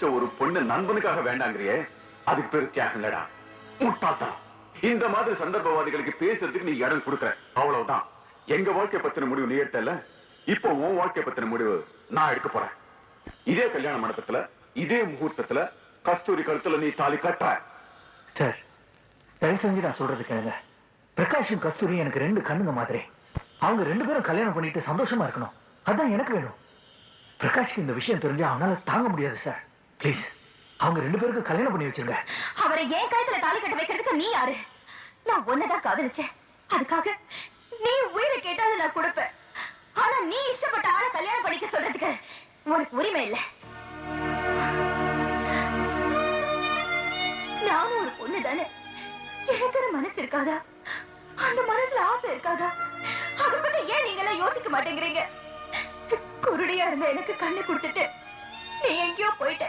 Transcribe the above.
நேசிச்ச ஒரு பொண்ணு நண்பனுக்காக வேண்டாங்கிறியே, அதுக்கு பேரு தியாகம் இல்லடா, முட்டாள்தான். இந்த மாதிரி சந்தர்ப்பவாதிகளுக்கு பேசுறதுக்கு நீ இடம் கொடுக்கற, அவ்வளவுதான். எங்க வாழ்க்கை பத்தின முடிவு நீ எடுத்தல, இப்போ உன் வாழ்க்கை பத்தின முடிவு நான் எடுக்க போறேன். இதே கல்யாண மண்டபத்துல இதே முகூர்த்தத்துல கஸ்தூரி கழுத்துல நீ தாலி கட்டுற. சார், தயவு செஞ்சு நான் சொல்றது கேளுங்க. பிரகாஷும் கஸ்தூரி எனக்கு ரெண்டு கண்ணுங்க மாதிரி. அவங்க ரெண்டு பேரும் கல்யாணம் பண்ணிட்டு சந்தோஷமா இருக்கணும், அதான் எனக்கு வேணும். பிரகாஷ்க்கு இந்த விஷயம் தெரிஞ்சா அவனால தாங்க முடியாது சார். ப்ளீஸ் அவங்க ரெண்டு பேருக்கு கல்யாணம் பண்ணி வச்சிருங்க. அவரை ஏன் கழுத்துல தாலி கட்ட வைக்கிறதுக்கு நீ யாரு? நான் ஒன்னதான் காதலிச்சேன், அதுக்காக நீ உயிரை கேட்டாலும் நான் கொடுப்பேன். ஆனா நீ இஷ்டப்பட்ட ஆளை கல்யாணம் பண்ணிக்க சொல்றதுக்கு உனக்கு உரிமை இல்லை. நானும் ஒரு பொண்ணு தானே, எனக்கு மனசு இருக்காதா? அந்த மனசுல ஆசை இருக்காதா? அதை பத்தி ஏன் நீங்க எல்லாம் யோசிக்க மாட்டேங்கிறீங்க? குருடியா இருந்த எனக்கு கண்ணு கொடுத்துட்டு நீ எங்கேயோ போயிட்ட.